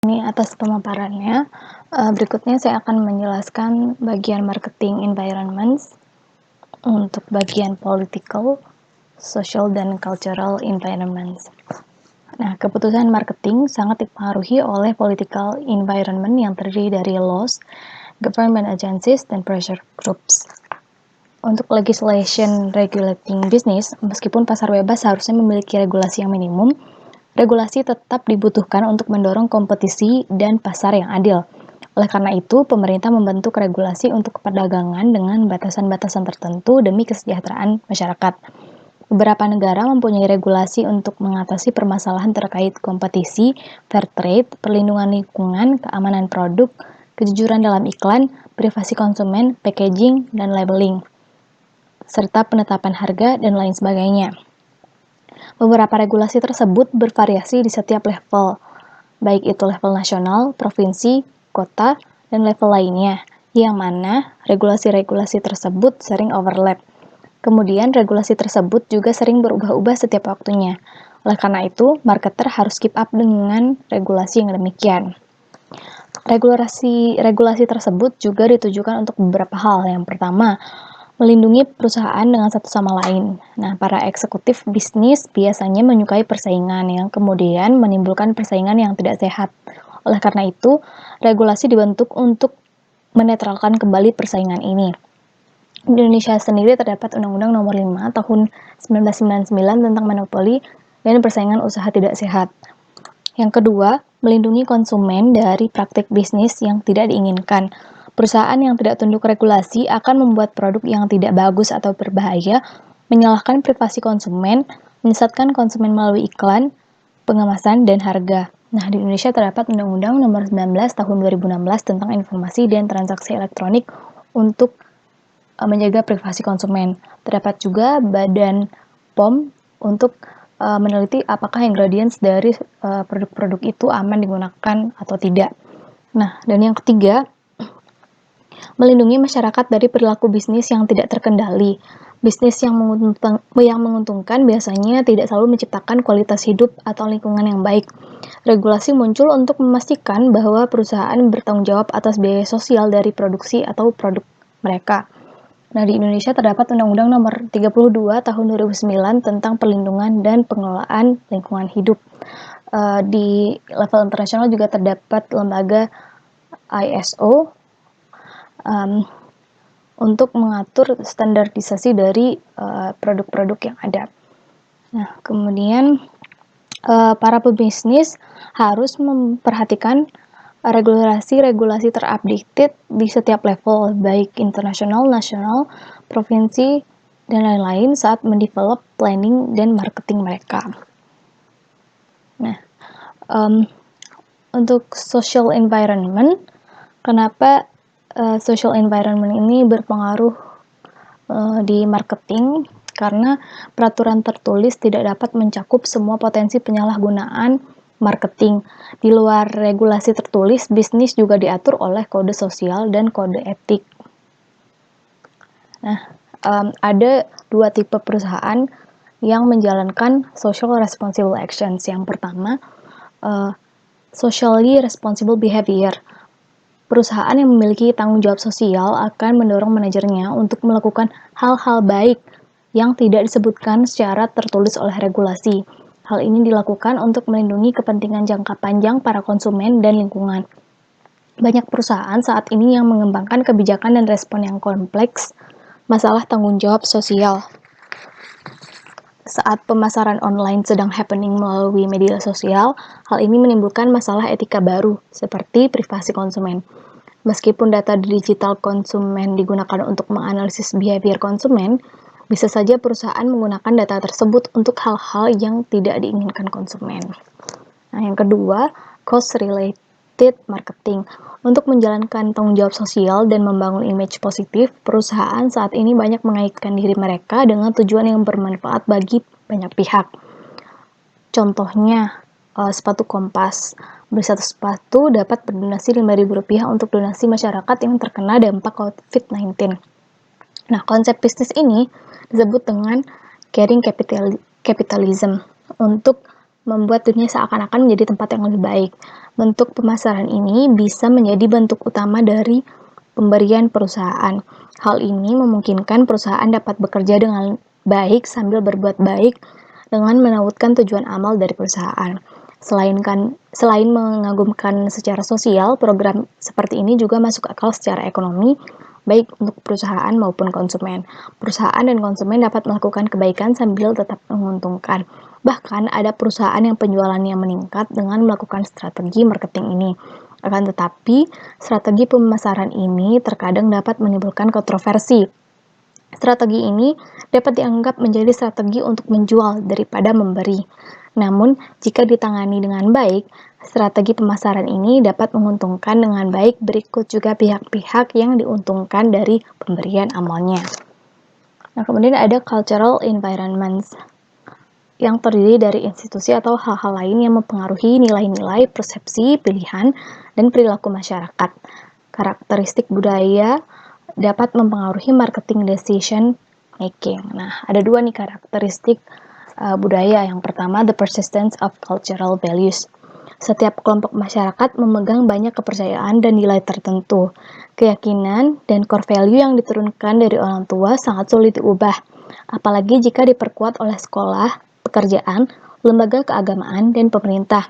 Ini atas pemaparannya. Berikutnya saya akan menjelaskan bagian marketing environments untuk bagian political, social, dan cultural environments. Nah, keputusan marketing sangat dipengaruhi oleh political environment yang terdiri dari laws, government agencies, dan pressure groups. Untuk legislation regulating business, meskipun pasar bebas seharusnya memiliki regulasi yang minimum, regulasi tetap dibutuhkan untuk mendorong kompetisi dan pasar yang adil. Oleh karena itu, pemerintah membentuk regulasi untuk perdagangan dengan batasan-batasan tertentu demi kesejahteraan masyarakat. Beberapa negara mempunyai regulasi untuk mengatasi permasalahan terkait kompetisi, fair trade, perlindungan lingkungan, keamanan produk, kejujuran dalam iklan, privasi konsumen, packaging, dan labeling, serta penetapan harga dan lain sebagainya. Beberapa regulasi tersebut bervariasi di setiap level, baik itu level nasional, provinsi, kota, dan level lainnya, yang mana regulasi-regulasi tersebut sering overlap. Kemudian regulasi tersebut juga sering berubah-ubah setiap waktunya. Oleh karena itu, marketer harus keep up dengan regulasi yang demikian. Regulasi tersebut juga ditujukan untuk beberapa hal. Yang pertama, melindungi perusahaan dengan satu sama lain. Nah, para eksekutif bisnis biasanya menyukai persaingan yang kemudian menimbulkan persaingan yang tidak sehat. Oleh karena itu, regulasi dibentuk untuk menetralkan kembali persaingan ini. Di Indonesia sendiri terdapat Undang-Undang Nomor 5 Tahun 1999 tentang monopoli dan persaingan usaha tidak sehat. Yang kedua, melindungi konsumen dari praktik bisnis yang tidak diinginkan. Perusahaan yang tidak tunduk regulasi akan membuat produk yang tidak bagus atau berbahaya, menyalahkan privasi konsumen, menyesatkan konsumen melalui iklan, pengemasan, dan harga. Nah, di Indonesia terdapat Undang-Undang Nomor 19 Tahun 2016 tentang informasi dan transaksi elektronik untuk menjaga privasi konsumen. Terdapat juga Badan POM untuk meneliti apakah ingredients dari produk-produk itu aman digunakan atau tidak. Nah, dan yang ketiga, melindungi masyarakat dari perilaku bisnis yang tidak terkendali. Bisnis yang menguntungkan biasanya tidak selalu menciptakan kualitas hidup atau lingkungan yang baik. Regulasi muncul untuk memastikan bahwa perusahaan bertanggung jawab atas biaya sosial dari produksi atau produk mereka. Nah, di Indonesia terdapat Undang-Undang Nomor 32 Tahun 2009 tentang perlindungan dan pengelolaan lingkungan hidup. Di level internasional juga terdapat lembaga ISO untuk mengatur standarisasi dari produk-produk yang ada. Nah, kemudian para pebisnis harus memperhatikan regulasi terupdated di setiap level, baik internasional, nasional, provinsi, dan lain-lain saat mendevelop planning dan marketing mereka. Nah, untuk social environment, kenapa social environment ini berpengaruh di marketing? Karena peraturan tertulis tidak dapat mencakup semua potensi penyalahgunaan marketing. Di luar regulasi tertulis, bisnis juga diatur oleh kode sosial dan kode etik. Nah, ada dua tipe perusahaan yang menjalankan social responsible actions. Yang pertama, socially responsible behavior. Perusahaan yang memiliki tanggung jawab sosial akan mendorong manajernya untuk melakukan hal-hal baik yang tidak disebutkan secara tertulis oleh regulasi. Hal ini dilakukan untuk melindungi kepentingan jangka panjang para konsumen dan lingkungan. Banyak perusahaan saat ini yang mengembangkan kebijakan dan respon yang kompleks masalah tanggung jawab sosial. Saat pemasaran online sedang happening melalui media sosial, hal ini menimbulkan masalah etika baru, seperti privasi konsumen. Meskipun data digital konsumen digunakan untuk menganalisis behavior konsumen, bisa saja perusahaan menggunakan data tersebut untuk hal-hal yang tidak diinginkan konsumen. Nah, yang kedua, cost-related marketing. Untuk menjalankan tanggung jawab sosial dan membangun image positif, perusahaan saat ini banyak mengaitkan diri mereka dengan tujuan yang bermanfaat bagi banyak pihak. Contohnya, sepatu Kompas. Beli satu sepatu dapat berdonasi Rp5.000 untuk donasi masyarakat yang terkena dampak COVID-19. Nah, konsep bisnis ini disebut dengan caring capitalism. Untuk membuat dunia seakan-akan menjadi tempat yang lebih baik. Bentuk pemasaran ini bisa menjadi bentuk utama dari pemberian perusahaan. Hal ini memungkinkan perusahaan dapat bekerja dengan baik sambil berbuat baik dengan menautkan tujuan amal dari perusahaan. Selain mengagumkan secara sosial, program seperti ini juga masuk akal secara ekonomi, baik untuk perusahaan maupun konsumen. Perusahaan dan konsumen dapat melakukan kebaikan sambil tetap menguntungkan. Bahkan ada perusahaan yang penjualannya meningkat dengan melakukan strategi marketing ini. Akan tetapi, strategi pemasaran ini terkadang dapat menimbulkan kontroversi. Strategi ini dapat dianggap menjadi strategi untuk menjual daripada memberi. Namun, jika ditangani dengan baik, strategi pemasaran ini dapat menguntungkan dengan baik. Berikut juga pihak-pihak yang diuntungkan dari pemberian amalnya. Nah, kemudian ada cultural environments yang terdiri dari institusi atau hal-hal lain yang mempengaruhi nilai-nilai, persepsi, pilihan, dan perilaku masyarakat. Karakteristik budaya dapat mempengaruhi marketing decision making. Nah, ada dua nih karakteristik budaya. Yang pertama, the persistence of cultural values. Setiap kelompok masyarakat memegang banyak kepercayaan dan nilai tertentu. Keyakinan dan core value yang diturunkan dari orang tua sangat sulit diubah, apalagi jika diperkuat oleh sekolah, pekerjaan, lembaga keagamaan, dan pemerintah.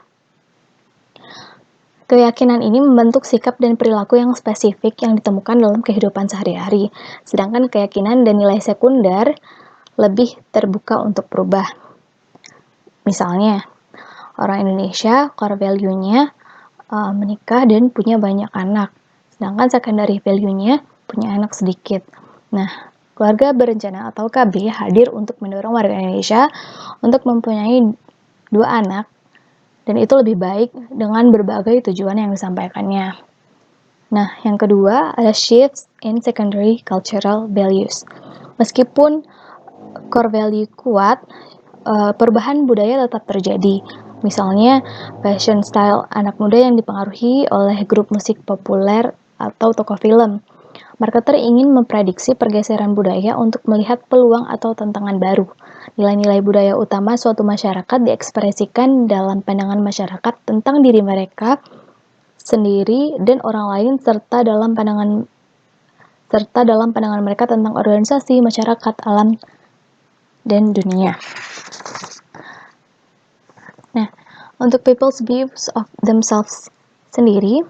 Keyakinan ini membentuk sikap dan perilaku yang spesifik yang ditemukan dalam kehidupan sehari-hari, sedangkan keyakinan dan nilai sekunder lebih terbuka untuk berubah. Misalnya, orang Indonesia core value-nya menikah dan punya banyak anak, sedangkan secondary value-nya punya anak sedikit. Nah, keluarga berencana atau KB hadir untuk mendorong warga Indonesia untuk mempunyai 2 anak, dan itu lebih baik dengan berbagai tujuan yang disampaikannya. Nah, yang kedua ada shifts in secondary cultural values. Meskipun core value kuat, perubahan budaya tetap terjadi. Misalnya, fashion style anak muda yang dipengaruhi oleh grup musik populer atau tokoh film. Marketer ingin memprediksi pergeseran budaya untuk melihat peluang atau tantangan baru. Nilai-nilai budaya utama suatu masyarakat diekspresikan dalam pandangan masyarakat tentang diri mereka sendiri dan orang lain serta dalam pandangan mereka tentang organisasi, masyarakat, alam, dan dunia. Nah, untuk people's views of themselves sendiri,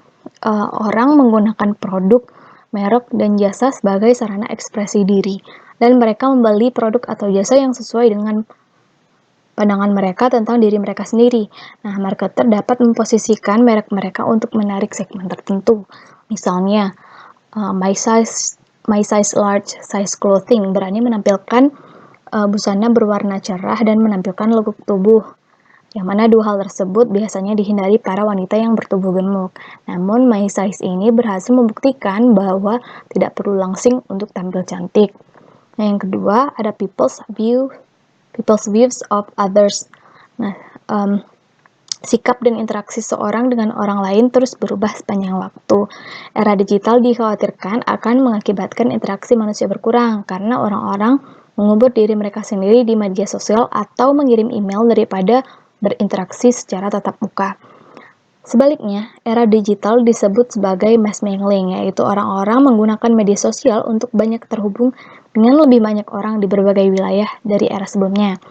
orang menggunakan produk, merek, dan jasa sebagai sarana ekspresi diri, dan mereka membeli produk atau jasa yang sesuai dengan pandangan mereka tentang diri mereka sendiri. Nah, marketer dapat memposisikan merek mereka untuk menarik segmen tertentu. Misalnya, my size large size clothing berani menampilkan busana berwarna cerah dan menampilkan logo tubuh, yang mana dua hal tersebut biasanya dihindari para wanita yang bertubuh gemuk. Namun, my size ini berhasil membuktikan bahwa tidak perlu langsing untuk tampil cantik. Nah, yang kedua ada people's views of others. Nah, sikap dan interaksi seorang dengan orang lain terus berubah sepanjang waktu. Era digital dikhawatirkan akan mengakibatkan interaksi manusia berkurang karena orang-orang mengubur diri mereka sendiri di media sosial atau mengirim email daripada berinteraksi secara tatap muka. Sebaliknya, era digital disebut sebagai mass mailing, yaitu orang-orang menggunakan media sosial untuk banyak terhubung dengan lebih banyak orang di berbagai wilayah dari era sebelumnya.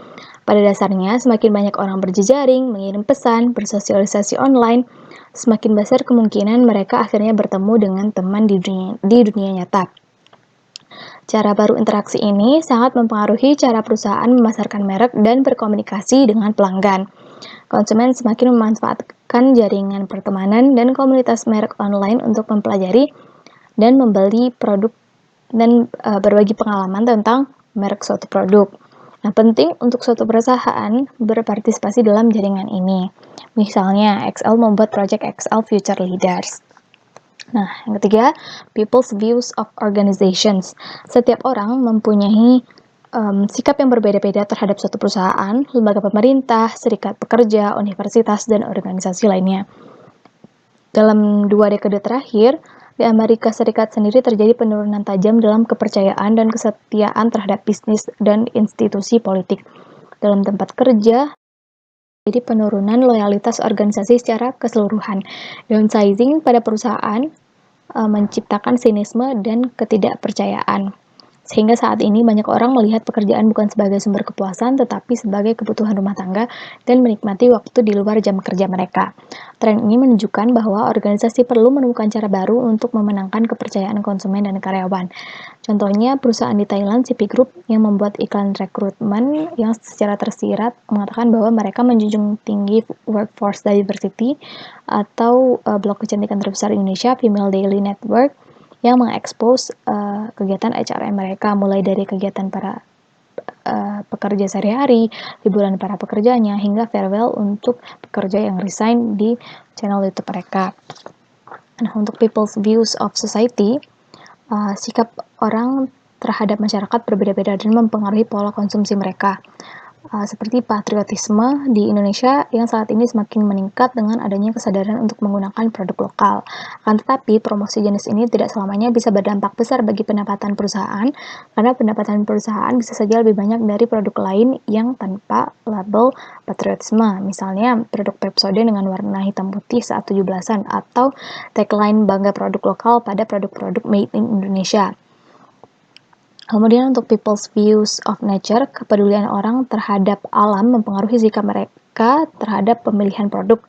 Pada dasarnya, semakin banyak orang berjejaring, mengirim pesan, bersosialisasi online, semakin besar kemungkinan mereka akhirnya bertemu dengan teman di dunia nyata. Cara baru interaksi ini sangat mempengaruhi cara perusahaan memasarkan merek dan berkomunikasi dengan pelanggan. Konsumen semakin memanfaatkan jaringan pertemanan dan komunitas merek online untuk mempelajari dan membeli produk dan berbagi pengalaman tentang merek suatu produk. Nah, penting untuk suatu perusahaan berpartisipasi dalam jaringan ini. Misalnya, XL membuat Project XL Future Leaders. Nah, yang ketiga, people's views of organizations. Setiap orang mempunyai sikap yang berbeda-beda terhadap suatu perusahaan, lembaga pemerintah, serikat pekerja, universitas, dan organisasi lainnya. Dalam 2 dekade terakhir, di Amerika Serikat sendiri terjadi penurunan tajam dalam kepercayaan dan kesetiaan terhadap bisnis dan institusi politik. Dalam tempat kerja, jadi penurunan loyalitas organisasi secara keseluruhan. Downsizing pada perusahaan menciptakan sinisme dan ketidakpercayaan. Sehingga saat ini banyak orang melihat pekerjaan bukan sebagai sumber kepuasan, tetapi sebagai kebutuhan rumah tangga dan menikmati waktu di luar jam kerja mereka. Tren ini menunjukkan bahwa organisasi perlu menemukan cara baru untuk memenangkan kepercayaan konsumen dan karyawan. Contohnya perusahaan di Thailand, CP Group, yang membuat iklan rekrutmen yang secara tersirat mengatakan bahwa mereka menjunjung tinggi workforce diversity, atau blog kecantikan terbesar Indonesia, Female Daily Network, yang mengekspos kegiatan HRM mereka, mulai dari kegiatan para pekerja sehari-hari, liburan para pekerjanya, hingga farewell untuk pekerja yang resign di channel YouTube mereka. Nah, untuk people's views of society, sikap orang terhadap masyarakat berbeda-beda dan mempengaruhi pola konsumsi mereka. Seperti patriotisme di Indonesia yang saat ini semakin meningkat dengan adanya kesadaran untuk menggunakan produk lokal. Akan tetapi, promosi jenis ini tidak selamanya bisa berdampak besar bagi pendapatan perusahaan, karena pendapatan perusahaan bisa saja lebih banyak dari produk lain yang tanpa label patriotisme. Misalnya, produk Pepsodent dengan warna hitam putih saat 17-an, atau tagline bangga produk lokal pada produk-produk made in Indonesia. Kemudian untuk people's views of nature, kepedulian orang terhadap alam mempengaruhi sikap mereka terhadap pemilihan produk.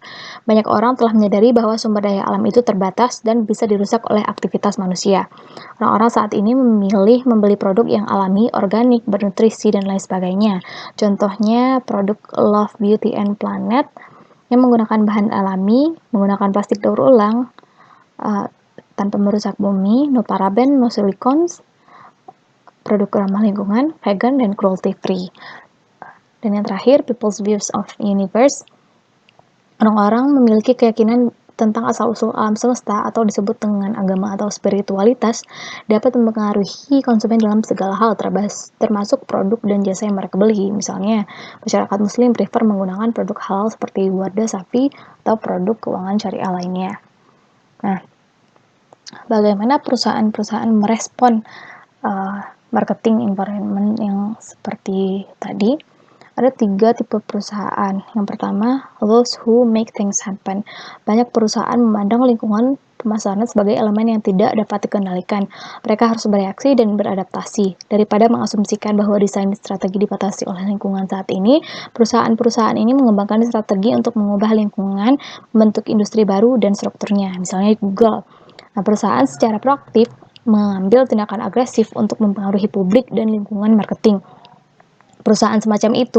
Banyak orang telah menyadari bahwa sumber daya alam itu terbatas dan bisa dirusak oleh aktivitas manusia. Orang-orang saat ini memilih membeli produk yang alami, organik, bernutrisi, dan lain sebagainya. Contohnya produk Love Beauty and Planet yang menggunakan bahan alami, menggunakan plastik daur ulang, tanpa merusak bumi, no paraben, no silicones, produk ramah lingkungan, vegan, dan cruelty free. Dan yang terakhir, people's views of universe. Orang-orang memiliki keyakinan tentang asal-usul alam semesta, atau disebut dengan agama atau spiritualitas, dapat mempengaruhi konsumen dalam segala hal, termasuk produk dan jasa yang mereka beli. Misalnya, masyarakat muslim prefer menggunakan produk halal seperti Wardah Sapi atau produk keuangan syariah lainnya. Nah, bagaimana perusahaan-perusahaan merespon marketing environment yang seperti tadi? Ada 3 tipe perusahaan. Yang pertama, those who make things happen. Banyak perusahaan memandang lingkungan pemasaran sebagai elemen yang tidak dapat dikendalikan. Mereka harus bereaksi dan beradaptasi. Daripada mengasumsikan bahwa desain strategi dibatasi oleh lingkungan saat ini, perusahaan-perusahaan ini mengembangkan strategi untuk mengubah lingkungan, membentuk industri baru dan strukturnya. Misalnya Google. Nah, perusahaan secara proaktif mengambil tindakan agresif untuk mempengaruhi publik dan lingkungan marketing. Perusahaan semacam itu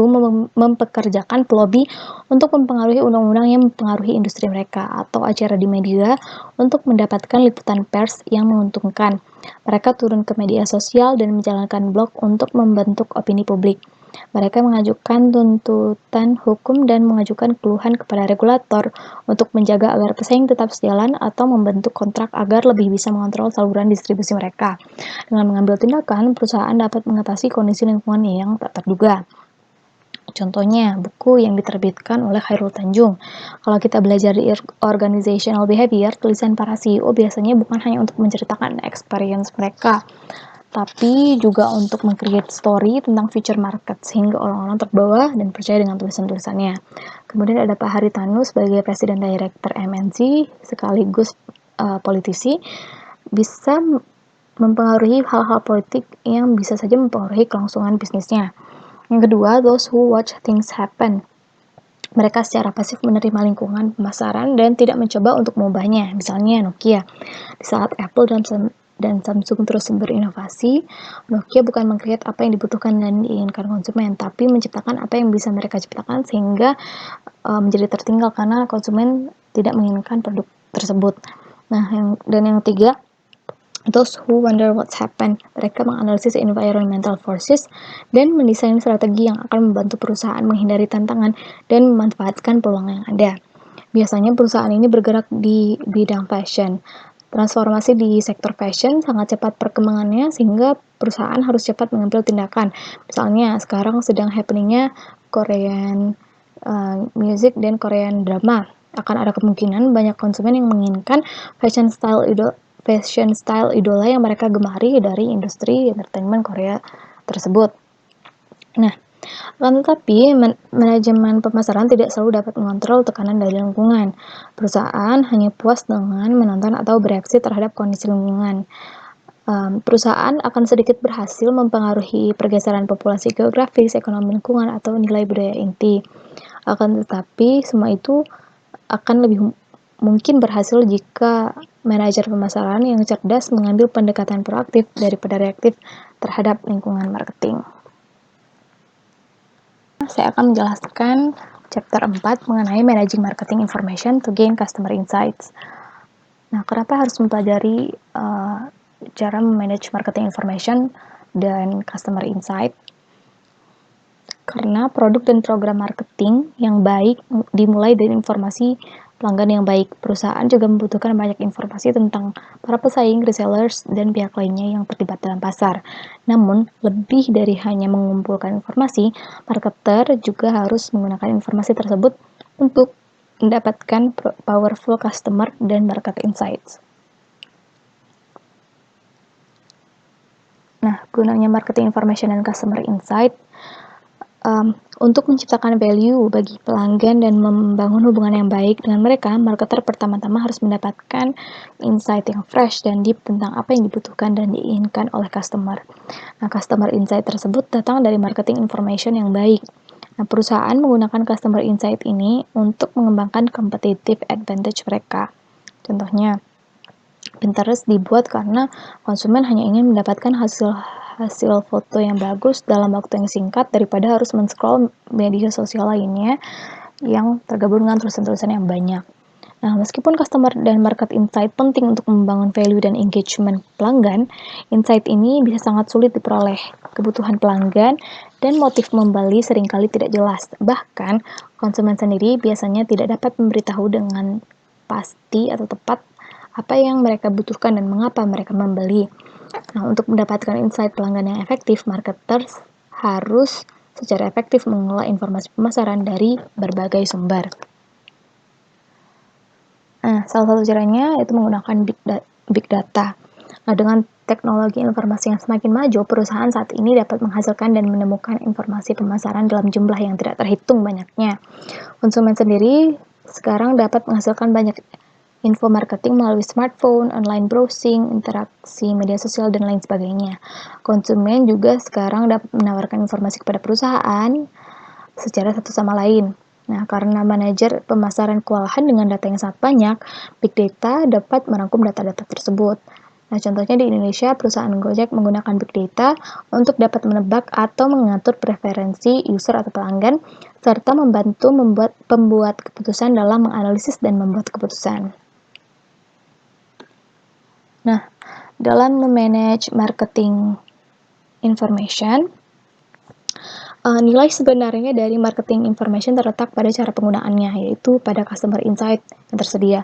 mempekerjakan pelobi untuk mempengaruhi undang-undang yang mempengaruhi industri mereka, atau acara di media untuk mendapatkan liputan pers yang menguntungkan. Mereka turun ke media sosial dan menjalankan blog untuk membentuk opini publik. Mereka mengajukan tuntutan hukum dan mengajukan keluhan kepada regulator untuk menjaga agar pesaing tetap sejalan, atau membentuk kontrak agar lebih bisa mengontrol saluran distribusi mereka. Dengan mengambil tindakan, perusahaan dapat mengatasi kondisi lingkungan yang tak terduga. Contohnya, buku yang diterbitkan oleh Khairul Tanjung. Kalau kita belajar di organizational behavior, tulisan para CEO biasanya bukan hanya untuk menceritakan experience mereka, tapi juga untuk meng-create story tentang future market, sehingga orang-orang terbawa dan percaya dengan tulisan-tulisannya. Kemudian ada Pak Haritanu sebagai Presiden Director MNC, sekaligus politisi, bisa mempengaruhi hal-hal politik yang bisa saja mempengaruhi kelangsungan bisnisnya. Yang kedua, those who watch things happen. Mereka secara pasif menerima lingkungan pemasaran dan tidak mencoba untuk mengubahnya. Misalnya Nokia. Di saat Apple dan Samsung terus berinovasi, Nokia bukan meng-create apa yang dibutuhkan dan diinginkan konsumen, tapi menciptakan apa yang bisa mereka ciptakan sehingga menjadi tertinggal karena konsumen tidak menginginkan produk tersebut. Nah, yang ketiga, those who wonder what's happened. Mereka menganalisis environmental forces dan mendesain strategi yang akan membantu perusahaan menghindari tantangan dan memanfaatkan peluang yang ada. Biasanya perusahaan ini bergerak di bidang fashion. Transformasi di sektor fashion sangat cepat perkembangannya, sehingga perusahaan harus cepat mengambil tindakan. Misalnya sekarang sedang happeningnya Korean music dan Korean drama. Akan ada kemungkinan banyak konsumen yang menginginkan fashion style idola yang mereka gemari dari industri entertainment Korea tersebut. Nah, Akan tetapi, manajemen pemasaran tidak selalu dapat mengontrol tekanan dari lingkungan. Perusahaan hanya puas dengan menonton atau bereaksi terhadap kondisi lingkungan. Perusahaan akan sedikit berhasil mempengaruhi pergeseran populasi geografis, ekonomi lingkungan, atau nilai budaya inti. Akan tetapi, semua itu akan lebih mungkin berhasil jika manajer pemasaran yang cerdas mengambil pendekatan proaktif daripada reaktif terhadap lingkungan marketing. Saya akan menjelaskan chapter 4 mengenai Managing Marketing Information to Gain Customer Insights. Nah, kenapa harus mempelajari cara memanage marketing information dan customer insight? Karena produk dan program marketing yang baik dimulai dari informasi pelanggan yang baik. Perusahaan juga membutuhkan banyak informasi tentang para pesaing, resellers, dan pihak lainnya yang terlibat dalam pasar. Namun, lebih dari hanya mengumpulkan informasi, marketer juga harus menggunakan informasi tersebut untuk mendapatkan powerful customer dan market insights. Nah, gunanya marketing information dan customer insight untuk menciptakan value bagi pelanggan dan membangun hubungan yang baik dengan mereka, marketer pertama-tama harus mendapatkan insight yang fresh dan deep tentang apa yang dibutuhkan dan diinginkan oleh customer. Nah, customer insight tersebut datang dari marketing information yang baik. Nah, perusahaan menggunakan customer insight ini untuk mengembangkan competitive advantage mereka. Contohnya, Pinterest dibuat karena konsumen hanya ingin mendapatkan hasil foto yang bagus dalam waktu yang singkat daripada harus men-scroll media sosial lainnya yang tergabung dengan tulisan-tulisan yang banyak. Nah, meskipun customer dan market insight penting untuk membangun value dan engagement pelanggan, insight ini bisa sangat sulit diperoleh. Kebutuhan pelanggan dan motif membeli seringkali tidak jelas. Bahkan, konsumen sendiri biasanya tidak dapat memberitahu dengan pasti atau tepat apa yang mereka butuhkan dan mengapa mereka membeli. Nah, untuk mendapatkan insight pelanggan yang efektif, marketers harus secara efektif mengolah informasi pemasaran dari berbagai sumber. Nah, salah satu caranya itu menggunakan big data. Nah, dengan teknologi informasi yang semakin maju, perusahaan saat ini dapat menghasilkan dan menemukan informasi pemasaran dalam jumlah yang tidak terhitung banyaknya. Konsumen sendiri sekarang dapat menghasilkan banyak info marketing melalui smartphone, online browsing, interaksi media sosial, dan lain sebagainya. Konsumen juga sekarang dapat menawarkan informasi kepada perusahaan secara satu sama lain. Nah, karena manajer pemasaran kewalahan dengan data yang sangat banyak, big data dapat merangkum data-data tersebut. Nah, contohnya di Indonesia, perusahaan Gojek menggunakan big data untuk dapat menebak atau mengatur preferensi user atau pelanggan, serta membantu pembuat keputusan dalam menganalisis dan membuat keputusan. Nah, dalam memanage marketing information, nilai sebenarnya dari marketing information terletak pada cara penggunaannya, yaitu pada customer insight yang tersedia.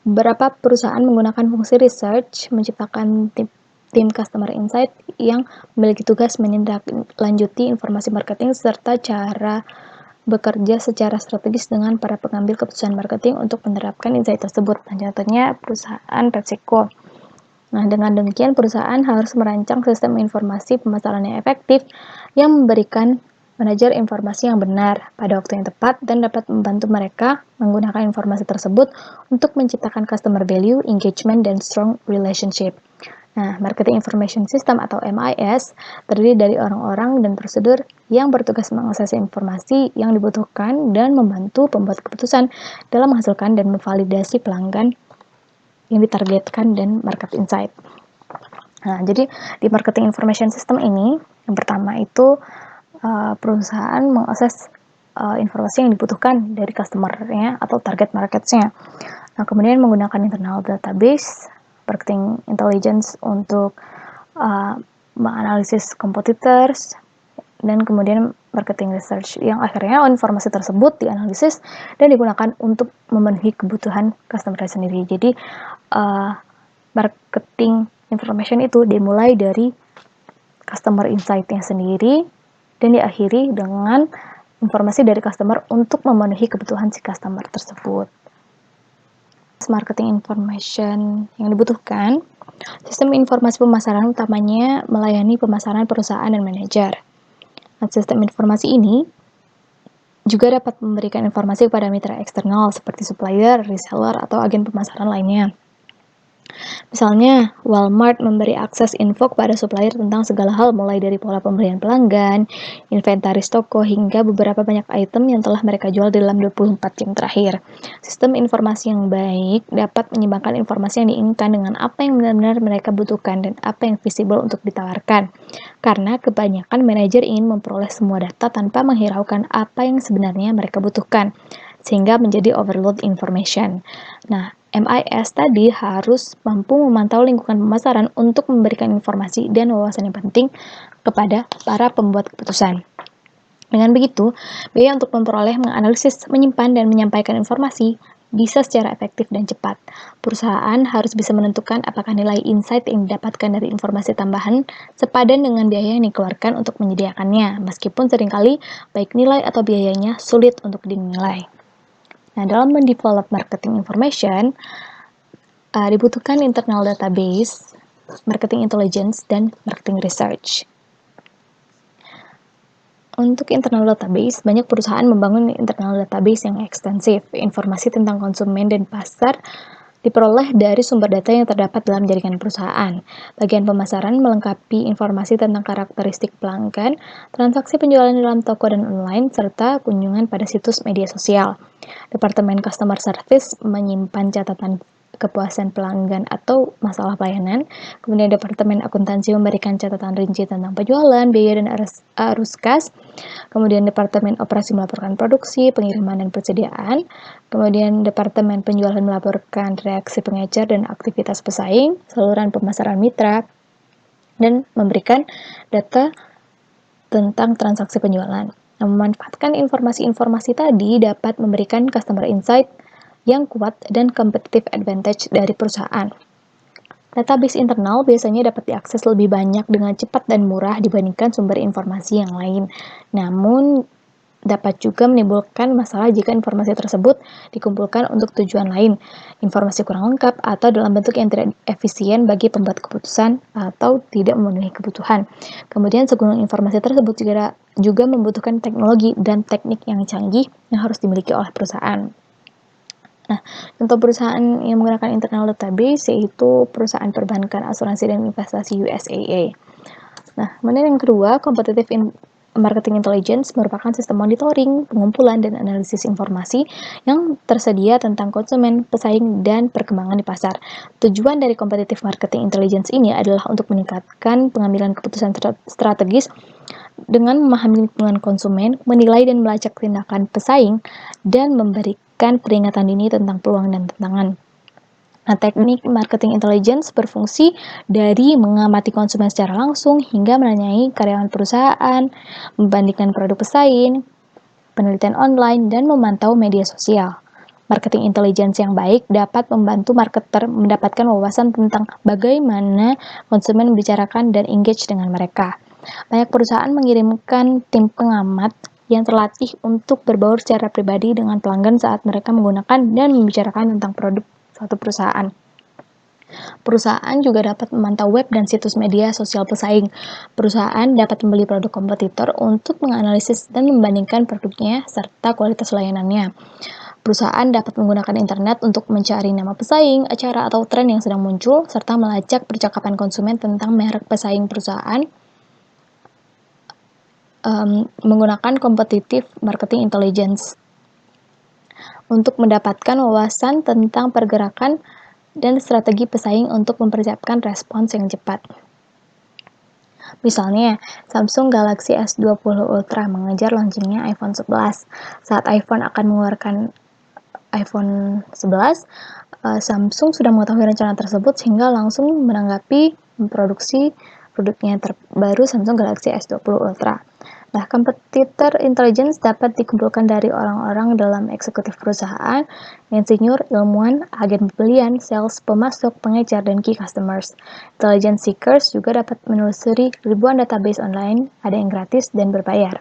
Beberapa perusahaan menggunakan fungsi research menciptakan tim customer insight yang memiliki tugas menindaklanjuti informasi marketing serta cara bekerja secara strategis dengan para pengambil keputusan marketing untuk menerapkan insight tersebut. Nah, contohnya perusahaan PepsiCo. Nah, dengan demikian perusahaan harus merancang sistem informasi pemasaran yang efektif yang memberikan manajer informasi yang benar pada waktu yang tepat dan dapat membantu mereka menggunakan informasi tersebut untuk menciptakan customer value, engagement, dan strong relationship. Nah, Marketing Information System atau MIS terdiri dari orang-orang dan prosedur yang bertugas mengakses informasi yang dibutuhkan dan membantu pembuat keputusan dalam menghasilkan dan memvalidasi pelanggan yang ditargetkan dan market insight. Nah, jadi di marketing information system ini, yang pertama itu perusahaan mengakses informasi yang dibutuhkan dari customer-nya atau target market-nya. Nah, kemudian menggunakan internal database, marketing intelligence untuk menganalisis competitors, dan kemudian marketing research yang akhirnya informasi tersebut dianalisis dan digunakan untuk memenuhi kebutuhan customer sendiri. Jadi marketing information itu dimulai dari customer insight-nya sendiri dan diakhiri dengan informasi dari customer untuk memenuhi kebutuhan si customer tersebut. Marketing information yang dibutuhkan, sistem informasi pemasaran utamanya melayani pemasaran perusahaan dan manajer. Nah, sistem informasi ini juga dapat memberikan informasi kepada mitra eksternal seperti supplier, reseller, atau agen pemasaran lainnya. Misalnya, Walmart memberi akses info kepada supplier tentang segala hal mulai dari pola pembelian pelanggan, inventaris toko, hingga beberapa banyak item yang telah mereka jual dalam 24 jam terakhir. Sistem informasi yang baik dapat menyimbangkan informasi yang diinginkan dengan apa yang benar-benar mereka butuhkan dan apa yang visible untuk ditawarkan. Karena kebanyakan manajer ingin memperoleh semua data tanpa menghiraukan apa yang sebenarnya mereka butuhkan, sehingga menjadi overload information. Nah, MIS tadi harus mampu memantau lingkungan pemasaran untuk memberikan informasi dan wawasan yang penting kepada para pembuat keputusan. Dengan begitu, biaya untuk memperoleh, menganalisis, menyimpan, dan menyampaikan informasi bisa secara efektif dan cepat. Perusahaan harus bisa menentukan apakah nilai insight yang didapatkan dari informasi tambahan sepadan dengan biaya yang dikeluarkan untuk menyediakannya, meskipun seringkali baik nilai atau biayanya sulit untuk dinilai. Nah, dalam mendevelop marketing information, dibutuhkan internal database, marketing intelligence, dan marketing research. Untuk internal database, banyak perusahaan membangun internal database yang ekstensif. Informasi tentang konsumen dan pasar diperoleh dari sumber data yang terdapat dalam jaringan perusahaan. Bagian pemasaran melengkapi informasi tentang karakteristik pelanggan, transaksi penjualan dalam toko dan online, serta kunjungan pada situs media sosial. Departemen Customer Service menyimpan catatan kepuasan pelanggan atau masalah pelayanan. Kemudian Departemen Akuntansi memberikan catatan rinci tentang penjualan, biaya, dan arus kas. Kemudian Departemen Operasi melaporkan produksi, pengiriman, dan persediaan. Kemudian Departemen Penjualan melaporkan reaksi pengecer dan aktivitas pesaing, saluran pemasaran mitra, dan memberikan data tentang transaksi penjualan. Nah, memanfaatkan informasi-informasi tadi dapat memberikan customer insight yang kuat dan competitive advantage dari perusahaan. Database internal biasanya dapat diakses lebih banyak dengan cepat dan murah dibandingkan sumber informasi yang lain. Namun, dapat juga menimbulkan masalah jika informasi tersebut dikumpulkan untuk tujuan lain, informasi kurang lengkap, atau dalam bentuk yang tidak efisien bagi pembuat keputusan atau tidak memenuhi kebutuhan. Kemudian segunung informasi tersebut juga membutuhkan teknologi dan teknik yang canggih yang harus dimiliki oleh perusahaan. Nah, contoh perusahaan yang menggunakan internal database yaitu perusahaan perbankan, asuransi, dan investasi USAA. Nah, kemudian yang kedua, competitive marketing intelligence merupakan sistem monitoring, pengumpulan, dan analisis informasi yang tersedia tentang konsumen, pesaing, dan perkembangan di pasar. Tujuan dari competitive marketing intelligence ini adalah untuk meningkatkan pengambilan keputusan strategis dengan memahami lingkungan konsumen, menilai dan melacak tindakan pesaing, dan memberikan peringatan dini tentang peluang dan tantangan. Nah, teknik marketing intelligence berfungsi dari mengamati konsumen secara langsung hingga menanyai karyawan perusahaan, membandingkan produk pesaing, penelitian online, dan memantau media sosial. Marketing intelligence yang baik dapat membantu marketer mendapatkan wawasan tentang bagaimana konsumen membicarakan dan engage dengan mereka. Banyak perusahaan mengirimkan tim pengamat yang terlatih untuk berbaur secara pribadi dengan pelanggan saat mereka menggunakan dan membicarakan tentang produk suatu perusahaan. Perusahaan juga dapat memantau web dan situs media sosial pesaing. Perusahaan dapat membeli produk kompetitor untuk menganalisis dan membandingkan produknya serta kualitas layanannya. Perusahaan dapat menggunakan internet untuk mencari nama pesaing, acara, atau tren yang sedang muncul, serta melacak percakapan konsumen tentang merek pesaing perusahaan menggunakan competitive marketing intelligence untuk mendapatkan wawasan tentang pergerakan dan strategi pesaing untuk mempersiapkan respons yang cepat. Misalnya, Samsung Galaxy S20 Ultra mengejar launchingnya iPhone 11. Saat iPhone akan mengeluarkan iPhone 11, Samsung sudah mengetahui rencana tersebut sehingga langsung menanggapi memproduksi produknya terbaru Samsung Galaxy S20 Ultra. Nah, competitor intelligence dapat dikumpulkan dari orang-orang dalam eksekutif perusahaan, insinyur, ilmuwan, agen pembelian, sales, pemasok, pengecer, dan key customers. Intelligence seekers juga dapat menelusuri ribuan database online, ada yang gratis dan berbayar.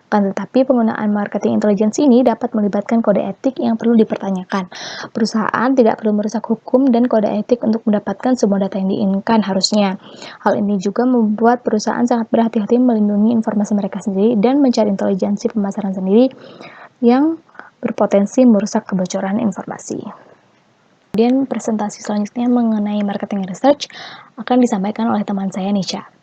Akan tetapi, penggunaan marketing intelligence ini dapat melibatkan kode etik yang perlu dipertanyakan. Perusahaan tidak perlu merusak hukum dan kode etik untuk mendapatkan semua data yang diinginkan harusnya. Hal ini juga membuat perusahaan sangat berhati-hati melindungi informasi mereka sendiri dan mencari intelijensi pemasaran sendiri yang berpotensi merusak kebocoran informasi. Kemudian presentasi selanjutnya mengenai marketing research akan disampaikan oleh teman saya, Nisha.